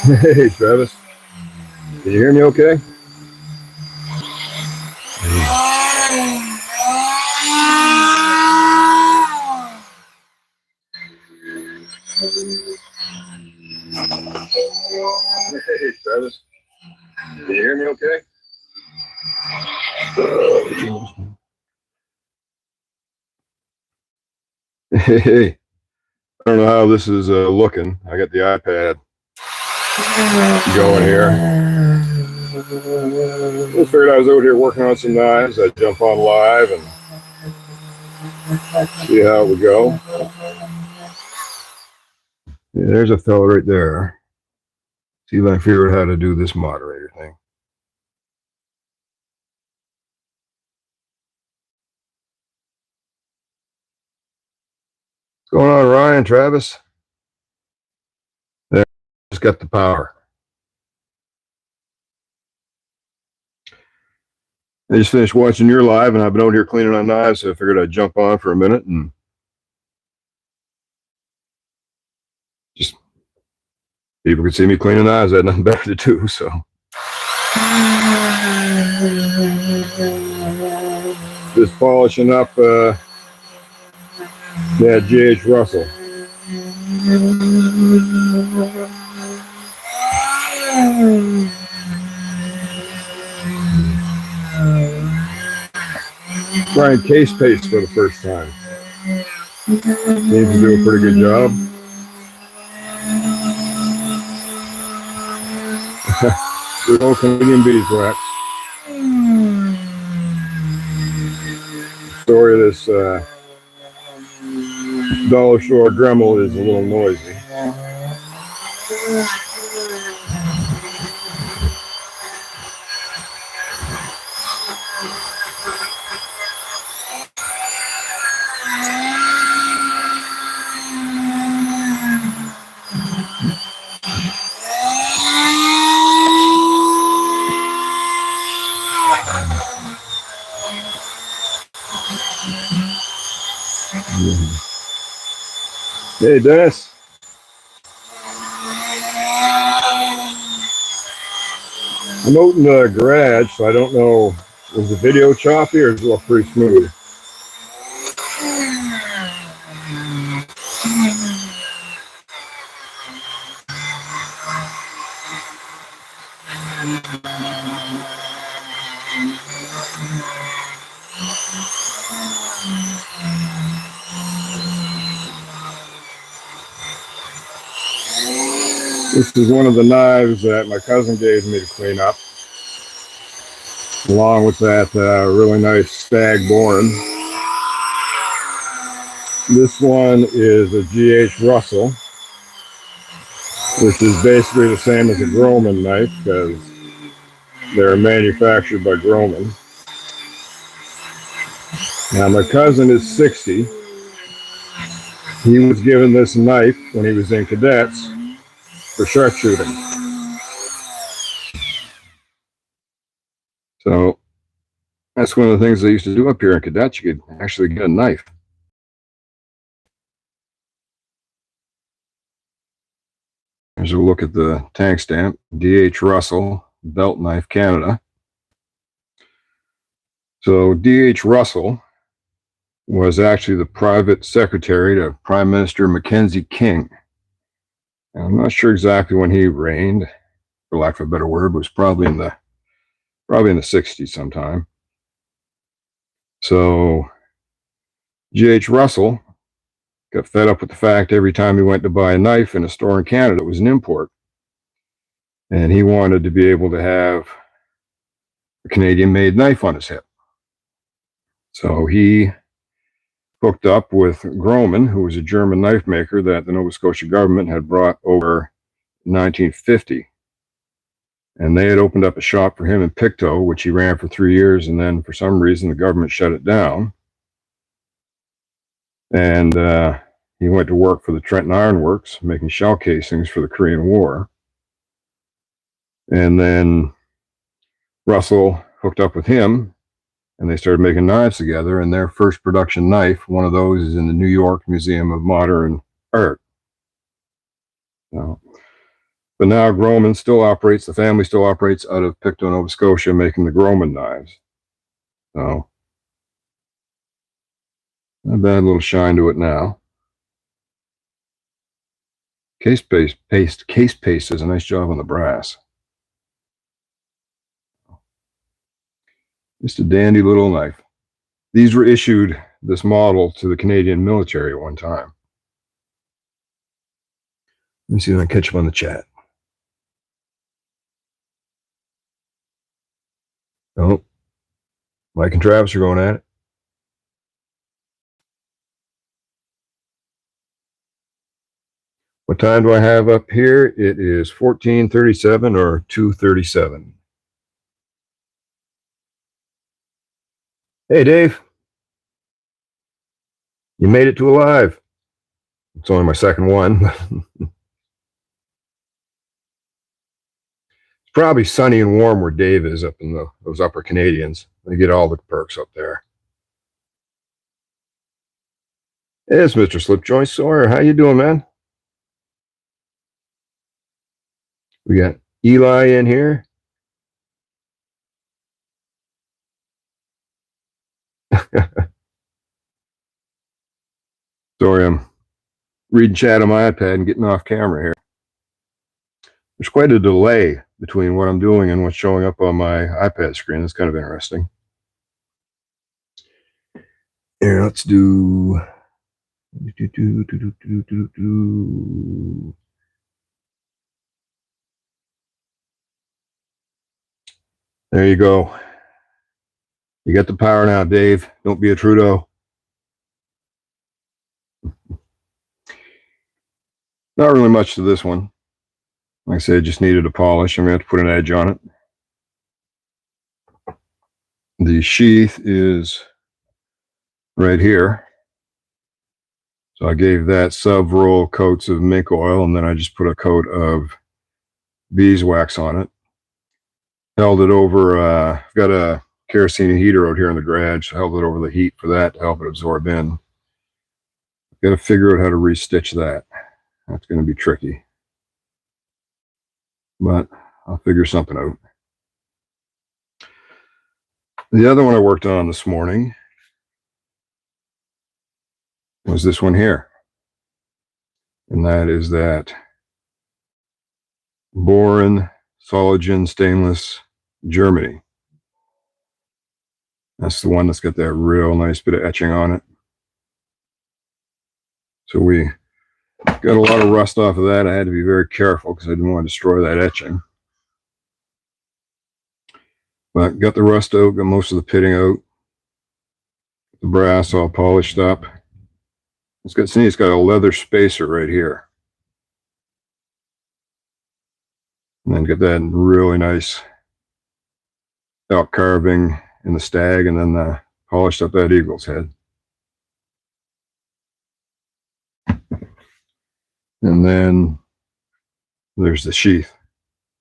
Hey, Travis. Can you hear me okay? Hey, Travis. Can you hear me okay? Hey, I don't know how this is looking. I got the iPad going here. I figured I was out here working on some knives. I'd jump on live and see how it would go. Yeah, there's a fellow right there. See if I can figure out how to do this moderator thing. What's going on, Ryan, Travis? There, just got the power. I just finished watching your live, and I've been out here cleaning on knives, so I figured I'd jump on for a minute and just people could see me cleaning knives. I had nothing better to do, so. Just polishing up that J.H. Russell. Trying case paste for the first time. Seems to do a pretty good job. Good old Canadian beeswax. Story of this dollar store Dremel is a little noisy. Hey, Dennis. I'm out in the garage, so I don't know, is the video choppy or is it look pretty smooth? This is one of the knives that my cousin gave me to clean up, along with that really nice stag boren. This one is a G.H. Russell, which is basically the same as a Groman knife because they're manufactured by Groman. Now my cousin is 60. He was given this knife when he was in cadets for sharpshooting. So that's one of the things they used to do up here in cadets. You could actually get a knife. Here's a look at the tank stamp, D.H. Russell, belt knife, Canada. So D.H. Russell was actually the private secretary to Prime Minister Mackenzie King. And I'm not sure exactly when he reigned, for lack of a better word, but it was probably in the 60s sometime. So G.H. Russell got fed up with the fact every time he went to buy a knife in a store in Canada, it was an import. And he wanted to be able to have a Canadian-made knife on his hip. So he hooked up with Groman, who was a German knife maker that the Nova Scotia government had brought over in 1950. And they had opened up a shop for him in Pictou, which he ran for 3 years, and then for some reason the government shut it down. And he went to work for the Trenton Iron Works, making shell casings for the Korean War. And then Russell hooked up with him, and they started making knives together. And their first production knife, one of those, is in the New York Museum of Modern Art. So But now Groman still operates, the family still operates out of Pictou, Nova Scotia, making the Groman knives. So, not a bad little shine to it now. Case paste does a nice job on the brass. Just a dandy little knife. These were issued, this model, to the Canadian military at one time. Let me see if I can catch him on the chat. Oh, Mike and Travis are going at it. What time do I have up here? It is 14:37 or 2:37. Hey, Dave. You made it to a live. It's only my second one. It's probably sunny and warm where Dave is up in those upper Canadians. They get all the perks up there. It's Mr. Slipjoint Sawyer. How you doing, man? We got Eli in here. Sorry, I'm reading chat on my iPad and getting off camera here. There's quite a delay between what I'm doing and what's showing up on my iPad screen. That's kind of interesting. Here, let's do. There you go. You got the power now, Dave. Don't be a Trudeau. Not really much to this one. Like I said, just needed a polish. I'm going to have to put an edge on it. The sheath is right here. So I gave that several coats of mink oil, and then I just put a coat of beeswax on it. Held it over, I've got a kerosene heater out here in the garage. So I held it over the heat for that to help it absorb in. Got to figure out how to restitch that. That's going to be tricky. But I'll figure something out. The other one I worked on this morning was this one here. And that is that Boron Sologen Stainless Germany. That's the one that's got that real nice bit of etching on it. So we got a lot of rust off of that. I had to be very careful because I didn't want to destroy that etching. But got the rust out, got most of the pitting out. The brass all polished up. It's got a leather spacer right here. And then got that really nice elk carving in the stag, and then polished up that eagle's head. And then there's the sheath.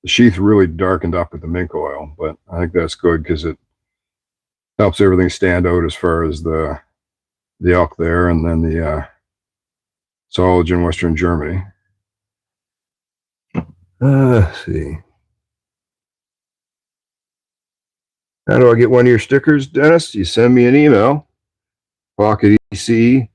The sheath really darkened up with the mink oil, but I think that's good because it helps everything stand out as far as the elk there, and then the Sologen Western Germany. Let's see. How do I get one of your stickers, Dennis? You send me an email, pocket EDC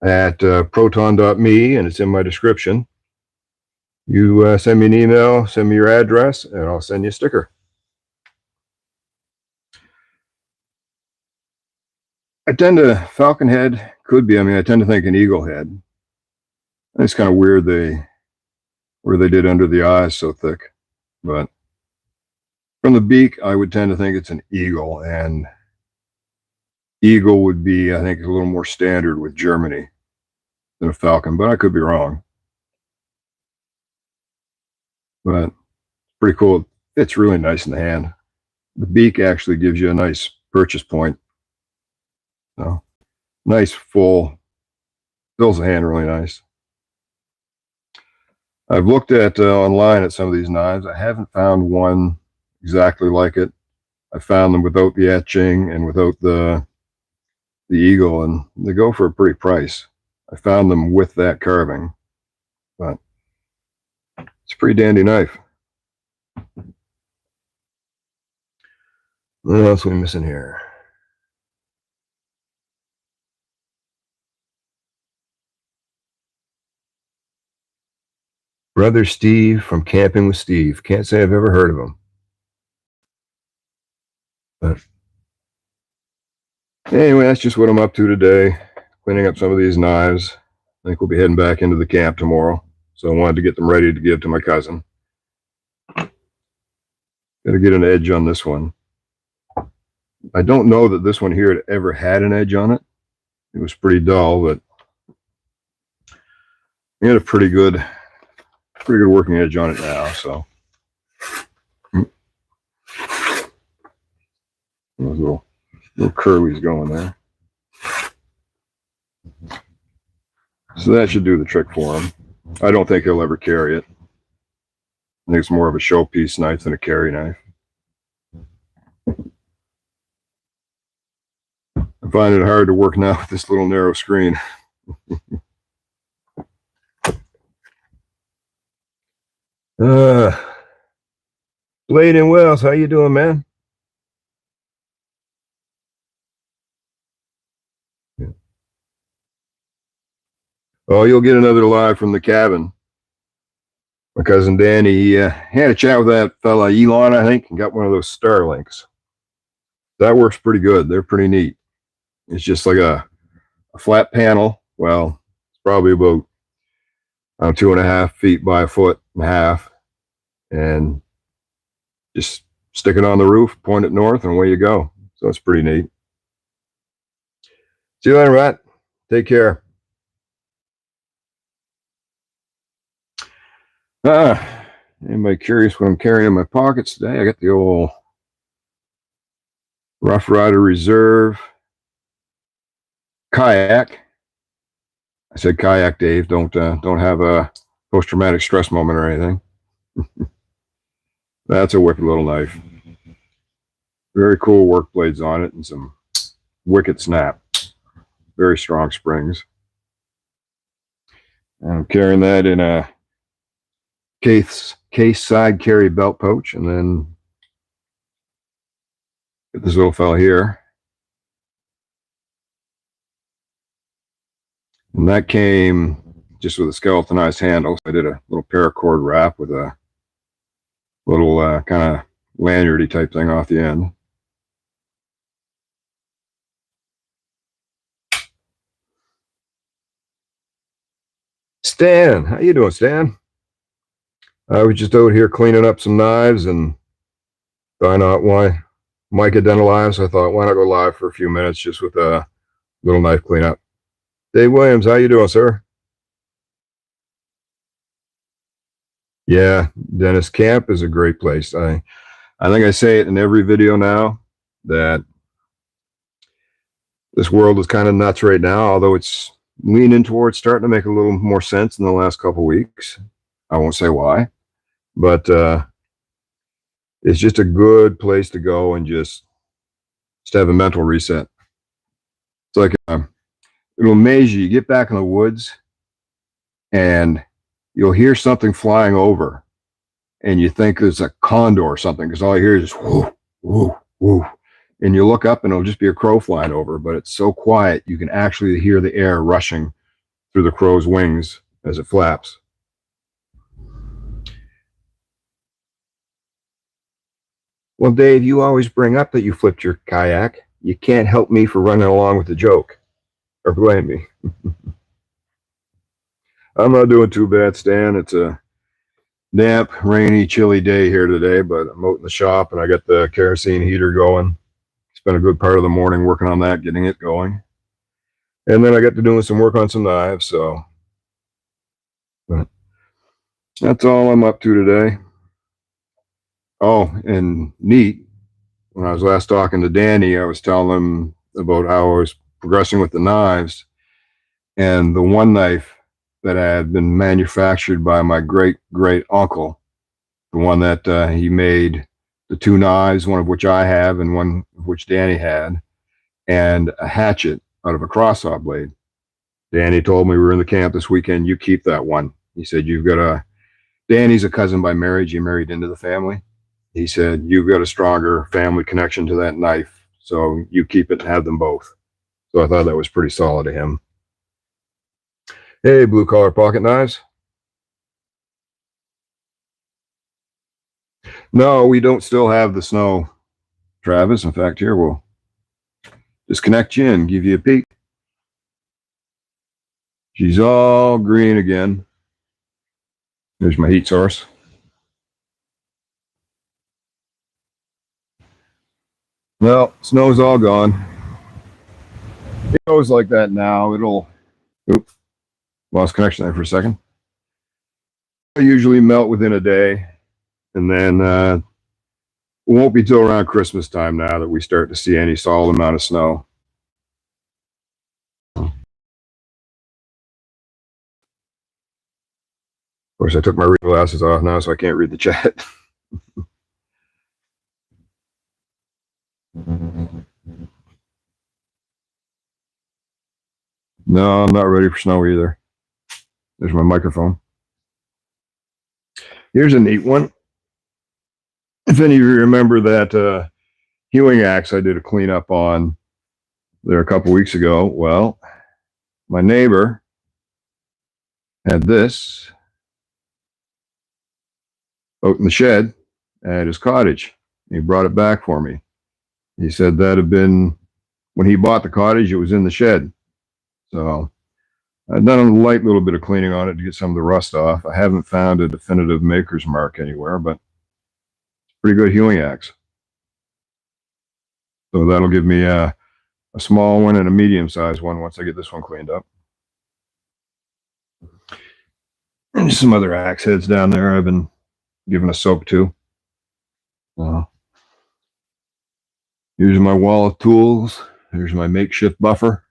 at proton.me, and it's in my description. You send me an email, send me your address, and I'll send you a sticker. I tend to, falcon head could be, I tend to think an eagle head. It's kind of weird where they did under the eyes so thick, but from the beak, I would tend to think it's an eagle, and eagle would be, I think, a little more standard with Germany than a falcon, but I could be wrong. But pretty cool. It's really nice in the hand. The beak actually gives you a nice purchase point. So nice, full, fills the hand really nice. I've looked at online at some of these knives. I haven't found one exactly like it. I found them without the etching and without the eagle, and they go for a pretty price. I found them with that carving, but pretty dandy knife. What else are we missing here? Brother Steve from Camping with Steve. Can't say I've ever heard of him. But anyway, that's just what I'm up to today. Cleaning up some of these knives. I think we'll be heading back into the camp tomorrow. So I wanted to get them ready to give to my cousin. Got to get an edge on this one. I don't know that this one here had ever had an edge on it. It was pretty dull, but we had a pretty good working edge on it now. So those little curlies going there. So that should do the trick for him. I don't think he'll ever carry it. I think it's more of a showpiece knife than a carry knife. I find it hard to work now with this little narrow screen. Blade and Wells, how you doing, man? Oh, you'll get another live from the cabin. My cousin Danny, he had a chat with that fella Elon, I think, and got one of those Starlinks. That works pretty good. They're pretty neat. It's just like a flat panel. Well, it's probably about 2.5 feet by 1.5 feet, and just stick it on the roof, point it north, and away you go. So it's pretty neat. See you later, Matt. Take care. Anybody curious what I'm carrying in my pockets today? I got the old Rough Rider Reserve kayak. I said kayak, Dave. Don't have a post-traumatic stress moment or anything. That's a wicked little knife. Very cool work blades on it and some wicked snap. Very strong springs. And I'm carrying that in a case side carry belt pouch, and then get this little fella here. And that came just with a skeletonized handle. So I did a little paracord wrap with a little kind of lanyardy type thing off the end. Stan, how you doing, Stan? I was just out here cleaning up some knives and find out why Mike had done a live, so I thought, why not go live for a few minutes just with a little knife cleanup. Dave Williams, how you doing, sir? Yeah, Dennis, camp is a great place. I think I say it in every video now that this world is kind of nuts right now, although it's leaning towards starting to make a little more sense in the last couple of weeks. I won't say why, but it's just a good place to go and just have a mental reset. It's like it'll amaze you. You get back in the woods and you'll hear something flying over and you think it's a condor or something, because all you hear is whoo, whoo, whoo. And you look up and it'll just be a crow flying over, but it's so quiet you can actually hear the air rushing through the crow's wings as it flaps. Well, Dave, you always bring up that you flipped your kayak. You can't help me for running along with the joke or blame me. I'm not doing too bad, Stan. It's a damp, rainy, chilly day here today, but I'm out in the shop and I got the kerosene heater going. Spent a good part of the morning working on that, getting it going. And then I got to doing some work on some knives, so but that's all I'm up to today. Oh, and neat, when I was last talking to Danny, I was telling him about how I was progressing with the knives, and the one knife that had been manufactured by my great uncle, the one that he made the two knives, one of which I have and one of which Danny had, and a hatchet out of a cross-saw blade. Danny told me, we were in the camp this weekend, you keep that one. He said, you've got Danny's a cousin by marriage. He married into the family. He said, you've got a stronger family connection to that knife, so you keep it and have them both. So I thought that was pretty solid of him. Hey, blue collar pocket knives. No, we don't still have the snow, Travis. In fact, here we'll disconnect you and give you a peek. She's all green again. There's my heat source. Well, snow's all gone. It goes like that now. It'll, oops, lost connection there for a second. I usually melt within a day, and then it won't be till around Christmas time now that we start to see any solid amount of snow. Of course, I took my reading glasses off now, so I can't read the chat. No, I'm not ready for snow either. There's my microphone. Here's a neat one. If any of you remember that hewing axe I did a cleanup on there a couple weeks ago, well, my neighbor had this out in the shed at his cottage. He brought it back for me. He said that had been, when he bought the cottage, it was in the shed. So I've done a light little bit of cleaning on it to get some of the rust off. I haven't found a definitive maker's mark anywhere, but it's a pretty good hewing axe. So that'll give me a small one and a medium-sized one once I get this one cleaned up. And some other axe heads down there I've been giving a soak to. Here's my wall of tools. Here's my makeshift buffer.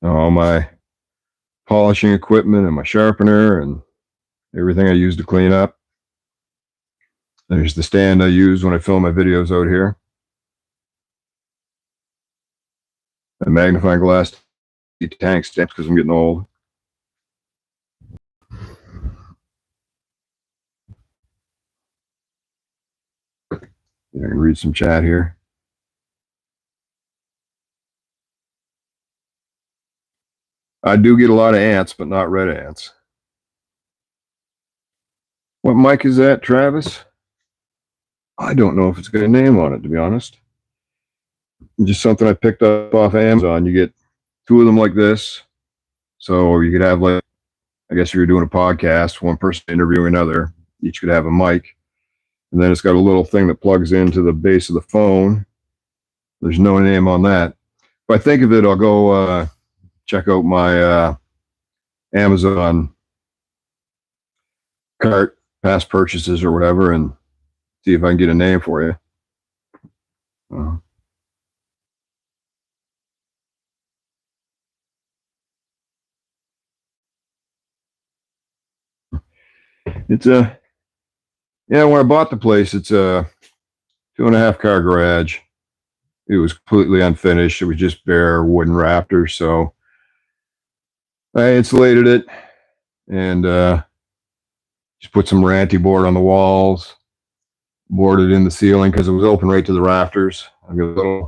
All my polishing equipment and my sharpener and everything I use to clean up. There's the stand I use when I film my videos out here. A magnifying glass tank stamps because I'm getting old. I can read some chat here. I do get a lot of ants, but not red ants. What mic is that, Travis? I don't know if it's got a name on it, to be honest. Just something I picked up off Amazon. You get two of them like this. So you could have, like, I guess if you're doing a podcast, one person interviewing another, each could have a mic. And then it's got a little thing that plugs into the base of the phone. There's no name on that. If I think of it, I'll go check out my Amazon cart, past purchases or whatever, and see if I can get a name for you. It's a, yeah, when I bought the place, it's a 2.5 car garage. It was completely unfinished. It was just bare wooden rafters. So I insulated it and just put some Ranty board on the walls, boarded in the ceiling because it was open right to the rafters. I've got a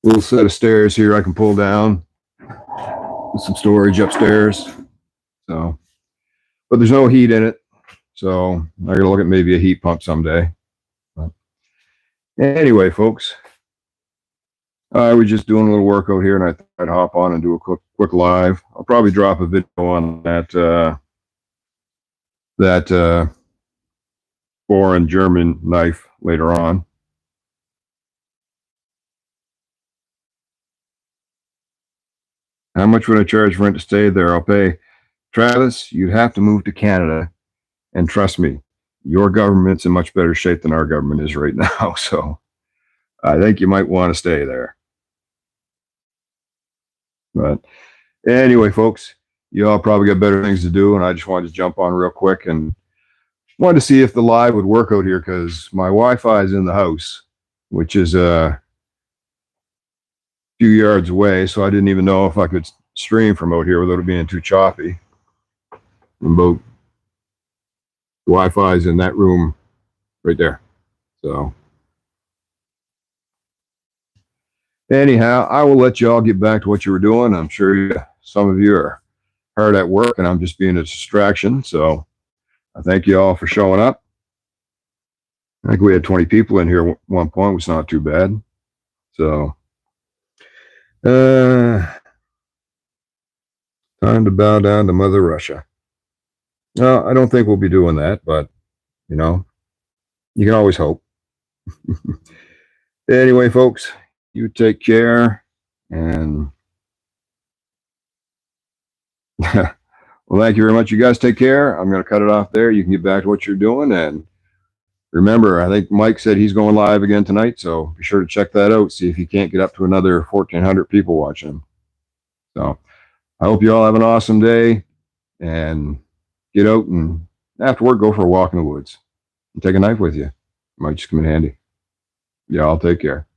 little set of stairs here I can pull down with some storage upstairs. So, but there's no heat in it. So I gotta look at maybe a heat pump someday. But anyway, folks, I was just doing a little workout here, and I thought I'd hop on and do a quick live. I'll probably drop a video on that foreign German knife later on. How much would I charge rent to stay there? I'll pay. Travis, you have to move to Canada, and trust me, your government's in much better shape than our government is right now. So I think you might want to stay there. But anyway, folks, you all probably got better things to do, and I just wanted to jump on real quick and wanted to see if the live would work out here because my Wi-Fi is in the house, which is a few yards away, so I didn't even know if I could stream from out here without it being too choppy. And both Wi-Fi is in that room right there. So anyhow, I will let you all get back to what you were doing. I'm sure some of you are hard at work, and I'm just being a distraction. So I thank you all for showing up. I think we had 20 people in here at one point, which is not too bad. So, time to bow down to Mother Russia. No, I don't think we'll be doing that, but you know, you can always hope. Anyway, folks, you take care, and well, thank you very much. You guys take care. I'm going to cut it off there. You can get back to what you're doing, and remember, I think Mike said he's going live again tonight, so be sure to check that out. See if he can't get up to another 1,400 people watching him. So I hope you all have an awesome day, and get out and after work, go for a walk in the woods and take a knife with you. It might just come in handy. Yeah, I'll take care.